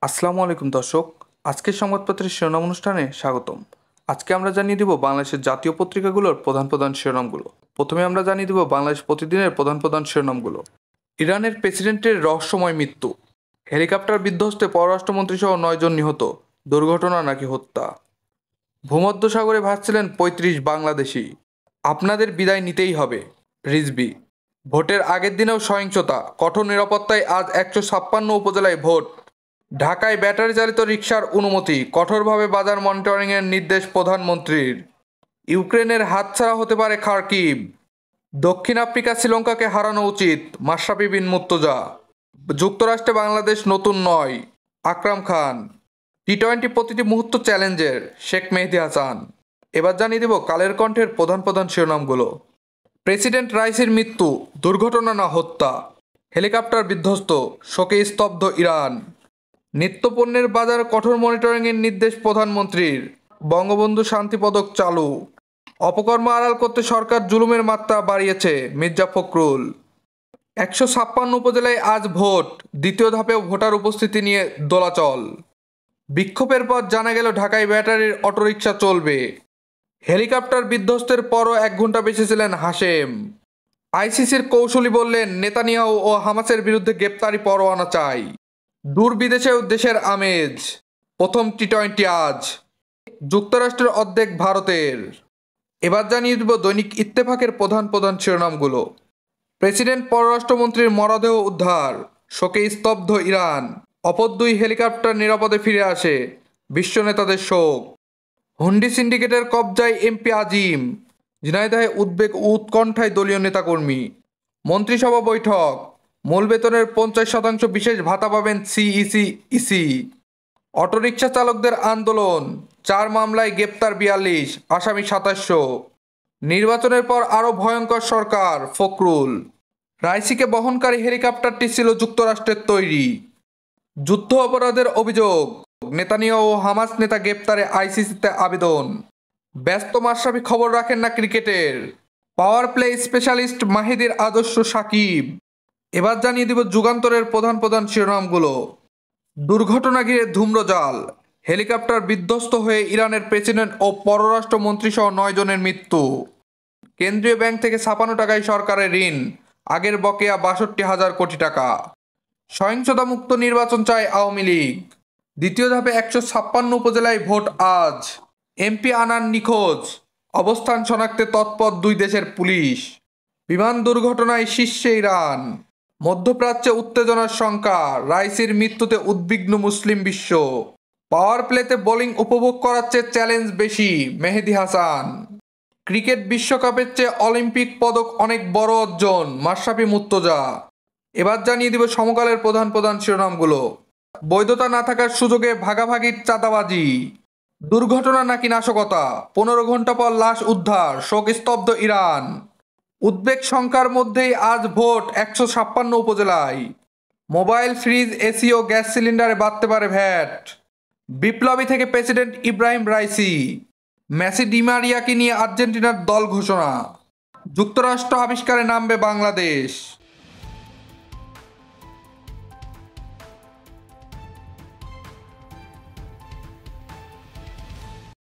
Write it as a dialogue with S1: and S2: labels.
S1: আসসালামু আলাইকুম দর্শক। আজকের সংবাদপত্রের শিরোনাম অনুষ্ঠানে স্বাগতম। আজকে আমরা জানিয়ে দিব বাংলাদেশের জাতীয় পত্রিকাগুলোর প্রধান প্রধান শিরোনামগুলো। প্রথমে আমরা জানিয়ে দিব বাংলাদেশ প্রতিদিনের প্রধান প্রধান শিরোনামগুলো। ইরানের প্রেসিডেন্টের রহস্যময় মৃত্যু, হেলিকপ্টার বিধ্বস্তে পররাষ্ট্রমন্ত্রী সহ 9 জন নিহত, দুর্ঘটনা নাকি হত্যা। ভূমধ্যসাগরে ভাসছিলেন 35 বাংলাদেশি, আপনাদের বিদায় নিতেই হবে, রিজভী। ভোটের আগের দিনেও সহিংসতা, কঠোর নিরাপত্তায় আজ 156 উপজেলায় ভোট। ঢাকায় ব্যাটারি চালিত রিকশার অনুমতি, কঠোরভাবে বাজার মনিটরিংয়ের নির্দেশ প্রধানমন্ত্রীর। ইউক্রেনের হাতছাড়া হতে পারে খার্কিভ। দক্ষিণ আফ্রিকা শ্রীলঙ্কাকে হারানো উচিত, মাশরাফি বিন মুর্তজা। যুক্তরাষ্ট্রে বাংলাদেশ নতুন নয়, আকরাম খান। টি-20 প্রতিটি মুহূর্ত চ্যালেঞ্জের, শেখ মেহেদী হাসান। এবার জানিয়ে দেব কালের কণ্ঠের প্রধান প্রধান শিরোনামগুলো। প্রেসিডেন্ট রাইসির মৃত্যু, দুর্ঘটনা না হত্যা। হেলিকপ্টার বিধ্বস্ত, শোকে স্তব্ধ ইরান। নিত্যপণ্যের বাজার কঠোর মনিটরিংয়ের নির্দেশ প্রধানমন্ত্রীর। বঙ্গবন্ধু শান্তি পদক চালু। অপকর্ম আড়াল করতে সরকার জুলুমের মাত্রা বাড়িয়েছে, মির্জা ফখরুল। 156 উপজেলায় আজ ভোট, দ্বিতীয় ধাপেও ভোটার উপস্থিতি নিয়ে দোলাচল। বিক্ষোভের পর জানা গেল ঢাকায় ব্যাটারির অটোরিকশা চলবে। হেলিকপ্টার বিধ্বস্তের পরও 1 ঘন্টা বেঁচে ছিলেন হাশেম। আইসিসির কৌশলী বললেন নেতানিয়াহু ও হামাসের বিরুদ্ধে গ্রেপ্তারি পরোয়ানা চাই। দূর বিদেশেও দেশের আমেজ, প্রথম টি-20 আজ। যুক্তরাষ্ট্রের অর্ধেক ভারতের। এবার জানিয়ে দেব দৈনিক ইত্তেফাকের প্রধান প্রধান শিরোনামগুলো। প্রেসিডেন্ট পররাষ্ট্রমন্ত্রীর মরদেহ উদ্ধার, শোকে স্তব্ধ ইরান। অপর 2 হেলিকপ্টার নিরাপদে ফিরে আসে, বিশ্ব নেতাদের শোক। হুন্ডি সিন্ডিকেটের কবজায় এমপি আজিম, ঝিনাইদহে উদ্বেগ ও উৎকণ্ঠায় দলীয় নেতাকর্মী। মন্ত্রিসভা বৈঠক, মূল বেতনের 50% বিশেষ ভাতা পাবেন সিইসি ইসি। অটোরিকশা চালকদের আন্দোলন, 4 মামলায় গ্রেপ্তার 42, আসামি 2700। নির্বাচনের পর আরও ভয়ঙ্কর সরকার, ফখরুল। রাইসিকে বহনকারী হেলিকপ্টারটি ছিল যুক্তরাষ্ট্রের তৈরি। যুদ্ধ অপরাধের অভিযোগ, নেতানিয়াহু ও হামাস নেতা গ্রেপ্তারে আইসিসিতে আবেদন। ব্যস্ত মাশরাফি খবর রাখেন না ক্রিকেটের, পাওয়ার প্লে স্পেশালিস্ট মাহিদির আদর্শ সাকিব। এবার জানিয়ে দিব যুগান্তরের প্রধান প্রধান শিরোনামগুলো। দুর্ঘটনা ঘিরে ধূম্রজাল, হেলিকপ্টার বিধ্বস্ত হয়ে ইরানের প্রেসিডেন্ট ও পররাষ্ট্রমন্ত্রী সহ 9 জনের মৃত্যু। কেন্দ্রীয় ব্যাংক থেকে 56 টাকায় সরকারের ঋণ, আগের বকেয়া 62,000 কোটি টাকা। সহিংসতামুক্ত নির্বাচন চায় আওয়ামী লীগ। দ্বিতীয় ধাপে 156 উপজেলায় ভোট আজ। এমপি আনান নিখোঁজ, অবস্থান শনাক্তে তৎপর 2 দেশের পুলিশ। বিমান দুর্ঘটনায় শীর্ষে ইরান। মধ্যপ্রাচ্যে উত্তেজনার শঙ্কা, রাইসির মৃত্যুতে উদ্বিগ্ন মুসলিম বিশ্ব। পাওয়ার প্লেতে বোলিং উপভোগ করার চেয়ে চ্যালেঞ্জ বেশি, মেহেদী হাসান। ক্রিকেট বিশ্বকাপের চেয়ে অলিম্পিক পদক অনেক বড় অর্জন, মাশরাফি মুর্তজা। এবার জানিয়ে দিব সমকালের প্রধান প্রধান শিরোনামগুলো। বৈধতা না থাকার সুযোগে ভাগাভাগির চাঁদাবাজি, দুর্ঘটনা নাকি নাশকতা, 15 ঘন্টা পর লাশ উদ্ধার, শোক স্তব্ধ ইরান। উদ্বেগ শঙ্কার মধ্যেই আজ ভোট 156 উপজেলায়। মোবাইল, ফ্রিজ, এসি ও গ্যাস সিলিন্ডারে বাড়তে পারে ভ্যাট। বিপ্লবী থেকে প্রেসিডেন্ট ইব্রাহিম রাইসি। মেসি ডিমারিয়াকে নিয়ে আর্জেন্টিনার দল ঘোষণা। যুক্তরাষ্ট্র আবিষ্কারে নামবে বাংলাদেশ।